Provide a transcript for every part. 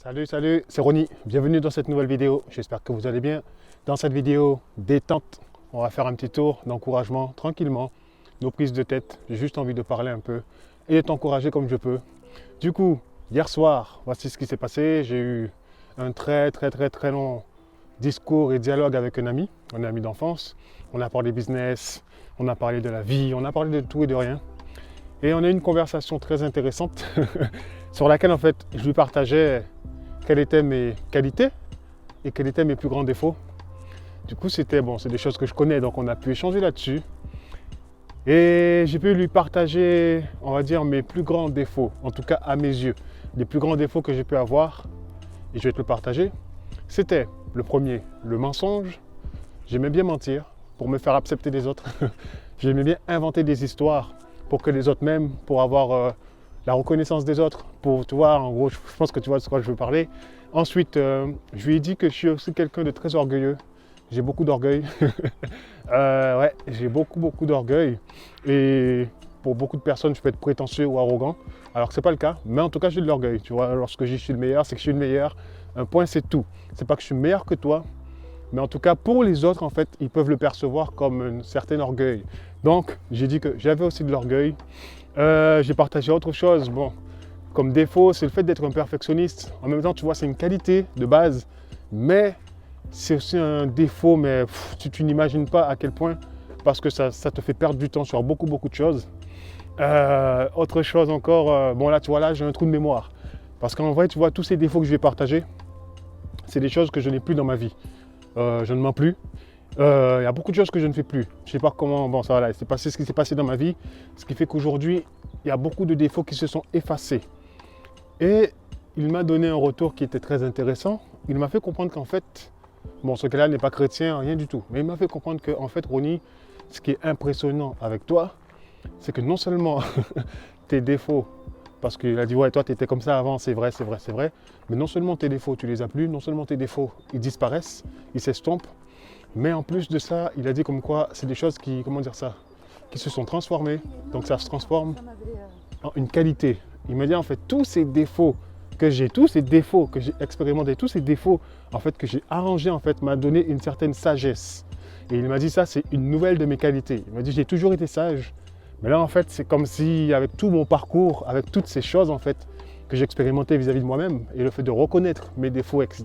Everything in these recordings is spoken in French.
Salut, c'est Ronnie. Bienvenue dans cette nouvelle vidéo. J'espère que vous allez bien. Dans cette vidéo détente, on va faire un petit tour d'encouragement tranquillement. Nos prises de tête. J'ai juste envie de parler un peu et de t'encourager comme je peux. Du coup, hier soir, voici ce qui s'est passé. J'ai eu un très long discours et dialogue avec un ami d'enfance. On a parlé business, on a parlé de la vie, on a parlé de tout et de rien. Et on a eu une conversation très intéressante sur laquelle en fait je lui partageais quelles étaient mes qualités et quels étaient mes plus grands défauts. Du coup c'est des choses que je connais, donc on a pu échanger là-dessus. Et j'ai pu lui partager, on va dire, mes plus grands défauts, en tout cas à mes yeux. Les plus grands défauts que j'ai pu avoir, et je vais te le partager, c'était le premier, le mensonge. J'aimais bien mentir pour me faire accepter des autres. J'aimais bien inventer des histoires pour que les autres m'aiment, pour avoir la reconnaissance des autres, pour, tu vois, en gros, je pense que tu vois de quoi je veux parler. Ensuite, je lui ai dit que je suis aussi quelqu'un de très orgueilleux. J'ai beaucoup d'orgueil. Ouais, j'ai beaucoup d'orgueil. Et pour beaucoup de personnes, je peux être prétentieux ou arrogant, alors que ce n'est pas le cas. Mais en tout cas, j'ai de l'orgueil. Tu vois, lorsque je dis je suis le meilleur, c'est que je suis le meilleur. Un point, c'est tout. C'est pas que je suis meilleur que toi, mais en tout cas, pour les autres, en fait, ils peuvent le percevoir comme un certain orgueil. Donc, j'ai dit que j'avais aussi de l'orgueil. J'ai partagé autre chose. Bon, comme défaut, c'est le fait d'être un perfectionniste. En même temps, tu vois, c'est une qualité de base, mais c'est aussi un défaut, mais tu n'imagines pas à quel point, parce que ça te fait perdre du temps sur beaucoup de choses. Autre chose encore, bon là, tu vois, là, j'ai un trou de mémoire. Parce qu'en vrai, tu vois, tous ces défauts que je vais partager, c'est des choses que je n'ai plus dans ma vie. Je ne mens plus. Il y a beaucoup de choses que je ne fais plus. Je ne sais pas comment, bon ça voilà, c'est passé ce qui s'est passé dans ma vie, ce qui fait qu'aujourd'hui, il y a beaucoup de défauts qui se sont effacés. Et il m'a donné un retour qui était très intéressant. Il m'a fait comprendre qu'en fait, bon ce gars-là n'est pas chrétien, rien du tout, mais il m'a fait comprendre qu'en fait, Ronnie, ce qui est impressionnant avec toi, c'est que non seulement tes défauts, parce qu'il a dit ouais toi tu étais comme ça avant, c'est vrai, mais non seulement tes défauts tu les as plus, non seulement tes défauts ils disparaissent, ils s'estompent, mais en plus de ça, il a dit comme quoi c'est des choses qui, comment dire ça, qui se sont transformées, donc ça se transforme en une qualité. Il m'a dit en fait tous ces défauts que j'ai expérimentés, tous ces défauts en fait que j'ai arrangés en fait m'a donné une certaine sagesse. Et il m'a dit ça c'est une nouvelle de mes qualités. Il m'a dit j'ai toujours été sage. Mais là, en fait, c'est comme si, avec tout mon parcours, avec toutes ces choses, en fait, que j'ai expérimentées vis-à-vis de moi-même, et le fait de reconnaître mes défauts, etc.,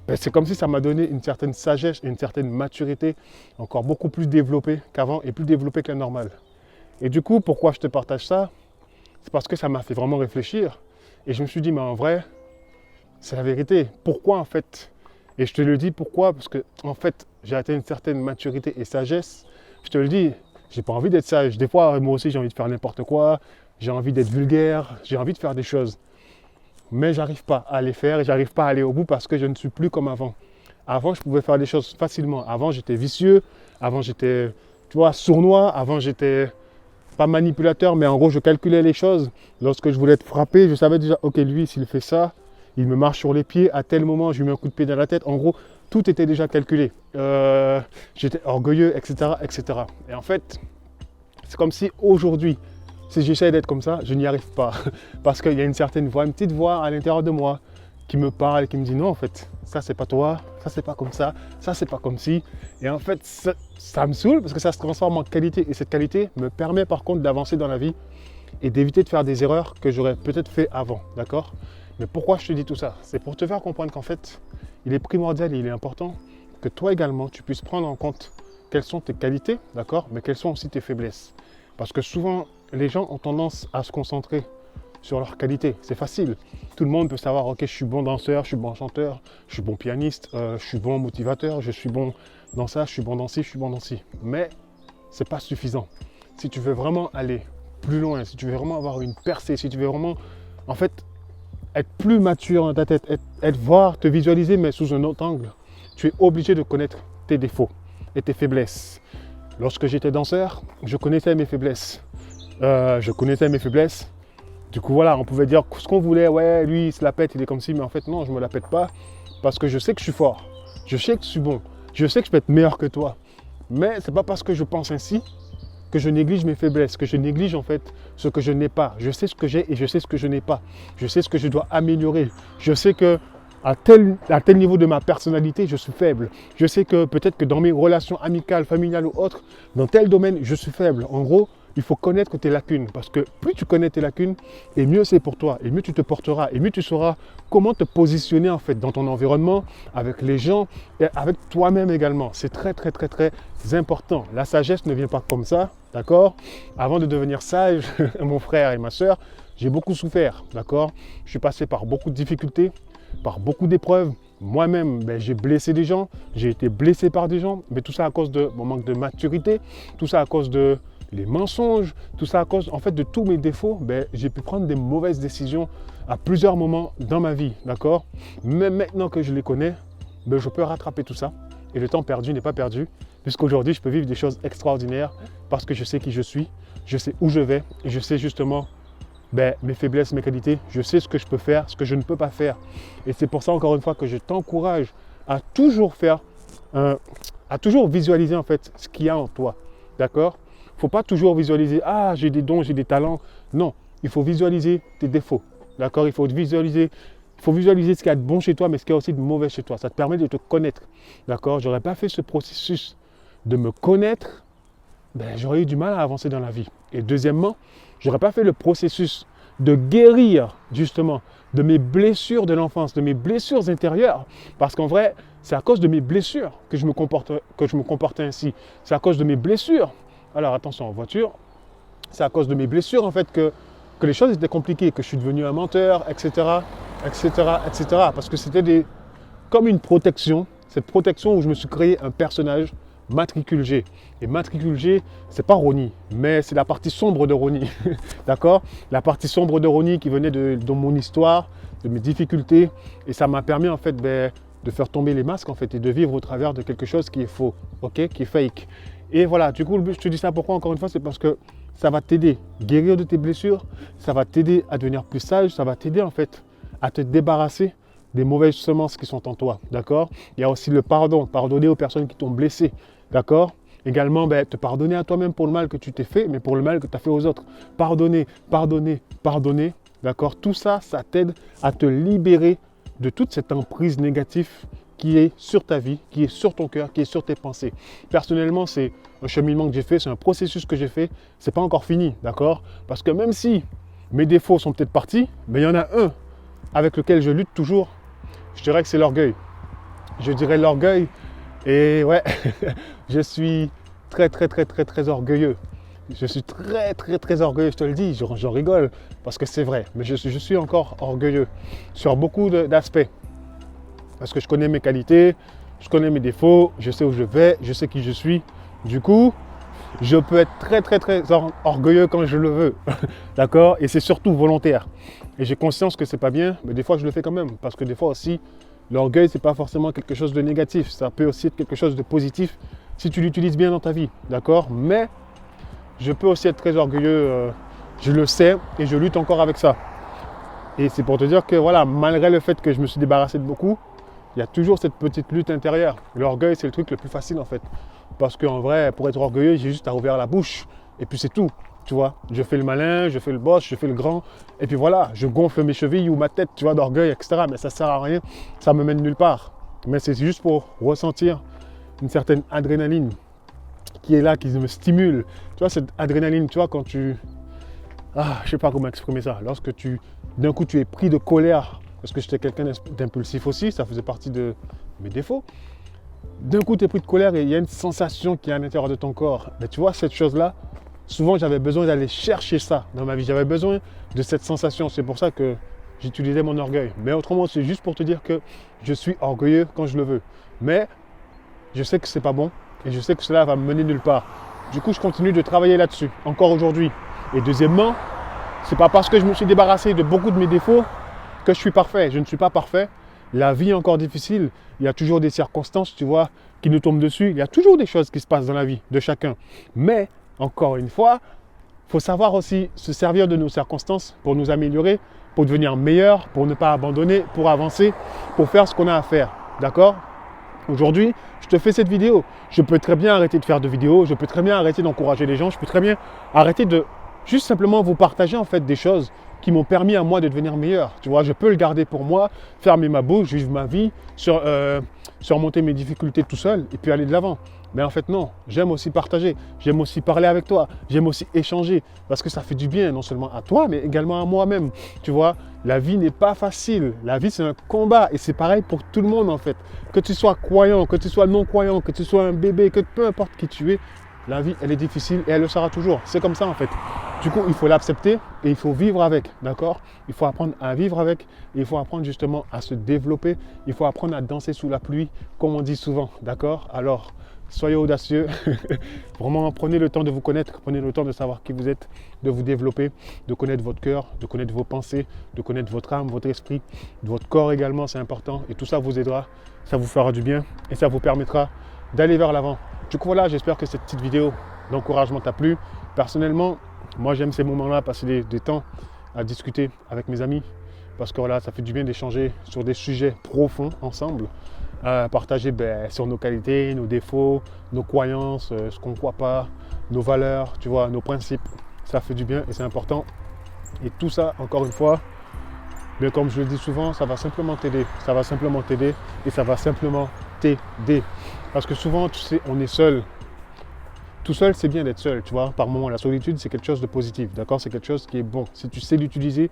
ben, c'est comme si ça m'a donné une certaine sagesse et une certaine maturité, encore beaucoup plus développée qu'avant, et plus développée que la normale. Et du coup, pourquoi je te partage ça? C'est parce que ça m'a fait vraiment réfléchir, et je me suis dit, mais en vrai, c'est la vérité. Pourquoi, en fait? Et je te le dis, pourquoi? Parce que, en fait, j'ai atteint une certaine maturité et sagesse. Je te le dis, j'ai pas envie d'être sage. Des fois, moi aussi, j'ai envie de faire n'importe quoi. J'ai envie d'être vulgaire. J'ai envie de faire des choses. Mais j'arrive pas à les faire et j'arrive pas à aller au bout parce que je ne suis plus comme avant. Avant, je pouvais faire des choses facilement. Avant, j'étais vicieux. Avant, j'étais, tu vois, sournois. Avant, j'étais pas manipulateur, mais en gros, je calculais les choses. Lorsque je voulais être frappé, je savais déjà, ok, lui, s'il fait ça, il me marche sur les pieds. À tel moment, je lui mets un coup de pied dans la tête. En gros, tout était déjà calculé. J'étais orgueilleux, etc. Et en fait, c'est comme si aujourd'hui, si j'essaie d'être comme ça, je n'y arrive pas. Parce qu'il y a une certaine voix, une petite voix à l'intérieur de moi qui me parle et qui me dit non, en fait, ça c'est pas toi, ça c'est pas comme ça c'est pas comme si. Et en fait, ça me saoule parce que ça se transforme en qualité. Et cette qualité me permet par contre d'avancer dans la vie et d'éviter de faire des erreurs que j'aurais peut-être fait avant, d'accord? Mais pourquoi je te dis tout ça? C'est pour te faire comprendre qu'en fait, il est primordial et il est important que toi également, tu puisses prendre en compte quelles sont tes qualités, d'accord? Mais quelles sont aussi tes faiblesses. Parce que souvent, les gens ont tendance à se concentrer sur leurs qualités. C'est facile. Tout le monde peut savoir, ok, je suis bon danseur, je suis bon chanteur, je suis bon pianiste, je suis bon motivateur, je suis bon dans ça, je suis bon dans ci, je suis bon dans ci. Mais ce n'est pas suffisant. Si tu veux vraiment aller plus loin, si tu veux vraiment avoir une percée, si tu veux vraiment, en fait, être plus mature dans ta tête, voir, te visualiser, mais sous un autre angle, tu es obligé de connaître tes défauts et tes faiblesses. Lorsque j'étais danseur, je connaissais mes faiblesses. Du coup, voilà, on pouvait dire ce qu'on voulait. Ouais, lui, il se la pète, il est comme ci. Mais en fait, non, je ne me la pète pas parce que je sais que je suis fort. Je sais que je suis bon. Je sais que je peux être meilleur que toi. Mais ce n'est pas parce que je pense ainsi que je néglige mes faiblesses, que je néglige en fait ce que je n'ai pas. Je sais ce que j'ai et je sais ce que je n'ai pas. Je sais ce que je dois améliorer. Je sais que à tel niveau de ma personnalité, je suis faible. Je sais que peut-être que dans mes relations amicales, familiales ou autres, dans tel domaine, je suis faible. En gros, il faut connaître tes lacunes. Parce que plus tu connais tes lacunes, et mieux c'est pour toi. Et mieux tu te porteras. Et mieux tu sauras comment te positionner en fait dans ton environnement, avec les gens et avec toi-même également. C'est très, très, très, très important. La sagesse ne vient pas comme ça, d'accord? Avant de devenir sage, mon frère et ma soeur, j'ai beaucoup souffert, d'accord? Je suis passé par beaucoup de difficultés, par beaucoup d'épreuves. Moi-même, j'ai blessé des gens, j'ai été blessé par des gens, mais tout ça à cause de mon manque de maturité, tout ça à cause de les mensonges, tout ça à cause en fait de tous mes défauts. J'ai pu prendre des mauvaises décisions à plusieurs moments dans ma vie, d'accord? Même maintenant que je les connais, je peux rattraper tout ça et le temps perdu n'est pas perdu, puisqu'aujourd'hui je peux vivre des choses extraordinaires parce que je sais qui je suis, je sais où je vais et je sais justement mes faiblesses, mes qualités, je sais ce que je peux faire, ce que je ne peux pas faire. Et c'est pour ça, encore une fois, que je t'encourage à toujours à toujours visualiser en fait ce qu'il y a en toi. D'accord? Il ne faut pas toujours visualiser, ah, j'ai des dons, j'ai des talents. Non, il faut visualiser tes défauts. D'accord? Il faut visualiser ce qu'il y a de bon chez toi, mais ce qu'il y a aussi de mauvais chez toi. Ça te permet de te connaître. D'accord? Je n'aurais pas fait ce processus de me connaître, j'aurais eu du mal à avancer dans la vie. Et deuxièmement, je n'aurais pas fait le processus de guérir justement de mes blessures de l'enfance, de mes blessures intérieures. Parce qu'en vrai, c'est à cause de mes blessures que je me comportais ainsi. C'est à cause de mes blessures. Alors attention en voiture, c'est à cause de mes blessures en fait que les choses étaient compliquées, que je suis devenu un menteur, etc. etc., etc. Parce que c'était comme une protection, cette protection où je me suis créé un personnage matricule G. Et matricule G, c'est pas Ronnie, mais c'est la partie sombre de Ronnie. D'accord? La partie sombre de Ronnie qui venait de mon histoire, de mes difficultés. Et ça m'a permis en fait de faire tomber les masques en fait et de vivre au travers de quelque chose qui est faux, ok? Qui est fake. Et voilà, du coup, je te dis ça pourquoi encore une fois, c'est parce que ça va t'aider à guérir de tes blessures, ça va t'aider à devenir plus sage, ça va t'aider en fait à te débarrasser des mauvaises semences qui sont en toi, d'accord? Il y a aussi le pardon, pardonner aux personnes qui t'ont blessé, d'accord? Également, te pardonner à toi-même pour le mal que tu t'es fait, mais pour le mal que tu as fait aux autres. Pardonner, pardonner, pardonner, d'accord? Tout ça, ça t'aide à te libérer de toute cette emprise négative qui est sur ta vie, qui est sur ton cœur, qui est sur tes pensées. Personnellement, c'est un cheminement que j'ai fait, c'est un processus que j'ai fait, c'est pas encore fini, d'accord? Parce que même si mes défauts sont peut-être partis, mais il y en a un avec lequel je lutte toujours, je dirais que c'est l'orgueil. Je dirais l'orgueil. Et ouais, je suis très, très, très, très, très orgueilleux. Je suis très, très, très orgueilleux, je te le dis, j'en rigole, parce que c'est vrai. Mais je suis encore orgueilleux sur beaucoup d'aspects. Parce que je connais mes qualités, je connais mes défauts, je sais où je vais, je sais qui je suis. Du coup, je peux être très, très, très orgueilleux quand je le veux. D'accord? Et c'est surtout volontaire. Et j'ai conscience que c'est pas bien, mais des fois, je le fais quand même. Parce que des fois aussi, l'orgueil, c'est pas forcément quelque chose de négatif. Ça peut aussi être quelque chose de positif si tu l'utilises bien dans ta vie. D'accord? Mais je peux aussi être très orgueilleux, je le sais, et je lutte encore avec ça. Et c'est pour te dire que voilà, malgré le fait que je me suis débarrassé de beaucoup, il y a toujours cette petite lutte intérieure. L'orgueil, c'est le truc le plus facile en fait. Parce qu'en vrai, pour être orgueilleux, j'ai juste à ouvrir la bouche. Et puis c'est tout. Tu vois, je fais le malin, je fais le boss, je fais le grand. Et puis voilà, je gonfle mes chevilles ou ma tête, tu vois, d'orgueil, etc. Mais ça ne sert à rien. Ça me mène nulle part. Mais c'est juste pour ressentir une certaine adrénaline qui est là, qui me stimule. Tu vois, cette adrénaline, tu vois, quand tu... Ah, je ne sais pas comment exprimer ça. Lorsque d'un coup, tu es pris de colère, parce que j'étais quelqu'un d'impulsif aussi, ça faisait partie de mes défauts. D'un coup, tu es pris de colère et il y a une sensation qui est à l'intérieur de ton corps. Mais tu vois, cette chose-là, souvent, j'avais besoin d'aller chercher ça dans ma vie. J'avais besoin de cette sensation. C'est pour ça que j'utilisais mon orgueil. Mais autrement, c'est juste pour te dire que je suis orgueilleux quand je le veux. Mais je sais que c'est pas bon et je sais que cela va me mener nulle part. Du coup, je continue de travailler là-dessus, encore aujourd'hui. Et deuxièmement, c'est pas parce que je me suis débarrassé de beaucoup de mes défauts que je suis parfait. Je ne suis pas parfait. La vie est encore difficile. Il y a toujours des circonstances, tu vois, qui nous tombent dessus. Il y a toujours des choses qui se passent dans la vie de chacun. Mais, encore une fois, il faut savoir aussi se servir de nos circonstances pour nous améliorer, pour devenir meilleur, pour ne pas abandonner, pour avancer, pour faire ce qu'on a à faire. D'accord? Aujourd'hui, je te fais cette vidéo. Je peux très bien arrêter de faire de vidéos, je peux très bien arrêter d'encourager les gens, je peux très bien arrêter de juste simplement vous partager en fait des choses qui m'ont permis à moi de devenir meilleur. Tu vois, je peux le garder pour moi, fermer ma bouche, vivre ma vie, surmonter mes difficultés tout seul et puis aller de l'avant. Mais en fait, non, j'aime aussi partager, j'aime aussi parler avec toi, j'aime aussi échanger parce que ça fait du bien non seulement à toi, mais également à moi-même. Tu vois, la vie n'est pas facile, la vie c'est un combat et c'est pareil pour tout le monde en fait. Que tu sois croyant, que tu sois non-croyant, que tu sois un bébé, que peu importe qui tu es, la vie elle est difficile et elle le sera toujours. C'est comme ça en fait. Du coup, il faut l'accepter et il faut vivre avec, d'accord? Il faut apprendre à vivre avec et il faut apprendre justement à se développer. Il faut apprendre à danser sous la pluie, comme on dit souvent, d'accord? Alors, soyez audacieux, vraiment prenez le temps de vous connaître, prenez le temps de savoir qui vous êtes, de vous développer, de connaître votre cœur, de connaître vos pensées, de connaître votre âme, votre esprit, votre corps également, c'est important. Et tout ça vous aidera, ça vous fera du bien et ça vous permettra d'aller vers l'avant. Du coup voilà, j'espère que cette petite vidéo d'encouragement t'a plu. Personnellement, moi j'aime ces moments-là, passer des temps à discuter avec mes amis parce que voilà, ça fait du bien d'échanger sur des sujets profonds ensemble. Partager sur nos qualités, nos défauts, nos croyances, ce qu'on ne croit pas, nos valeurs, tu vois, nos principes. Ça fait du bien et c'est important. Et tout ça, encore une fois, mais comme je le dis souvent, ça va simplement t'aider. Ça va simplement t'aider et ça va simplement t'aider. Parce que souvent, tu sais, on est seul. Tout seul, c'est bien d'être seul, tu vois. Par moment, la solitude, c'est quelque chose de positif, d'accord? C'est quelque chose qui est bon. Si tu sais l'utiliser,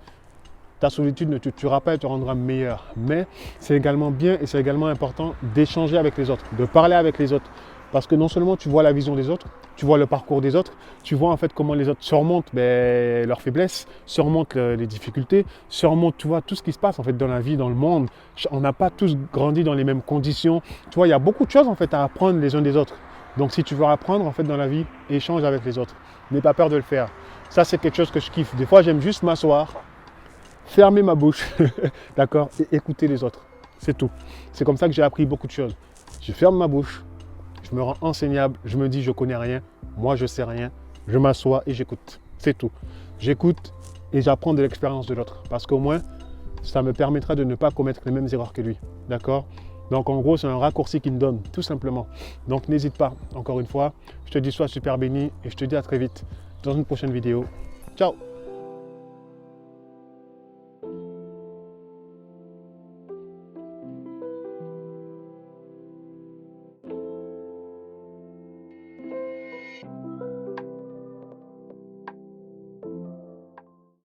ta solitude ne te tuera pas et te rendra meilleur. Mais c'est également bien et c'est également important d'échanger avec les autres, de parler avec les autres. Parce que non seulement tu vois la vision des autres, tu vois le parcours des autres, tu vois en fait comment les autres surmontent leurs faiblesses, surmontent les difficultés, surmontent tu vois, tout ce qui se passe en fait dans la vie, dans le monde. On n'a pas tous grandi dans les mêmes conditions. Tu vois, il y a beaucoup de choses en fait à apprendre les uns des autres. Donc si tu veux apprendre en fait dans la vie, échange avec les autres. N'aie pas peur de le faire. Ça c'est quelque chose que je kiffe. Des fois j'aime juste m'asseoir, fermer ma bouche, d'accord, et écouter les autres. C'est tout. C'est comme ça que j'ai appris beaucoup de choses. Je ferme ma bouche, je me rends enseignable, je me dis je connais rien, moi je sais rien, je m'assois et j'écoute. C'est tout. J'écoute et j'apprends de l'expérience de l'autre parce qu'au moins ça me permettra de ne pas commettre les mêmes erreurs que lui. D'accord? Donc en gros c'est un raccourci qu'il me donne, tout simplement. Donc n'hésite pas, encore une fois, je te dis sois super béni et je te dis à très vite dans une prochaine vidéo. Ciao!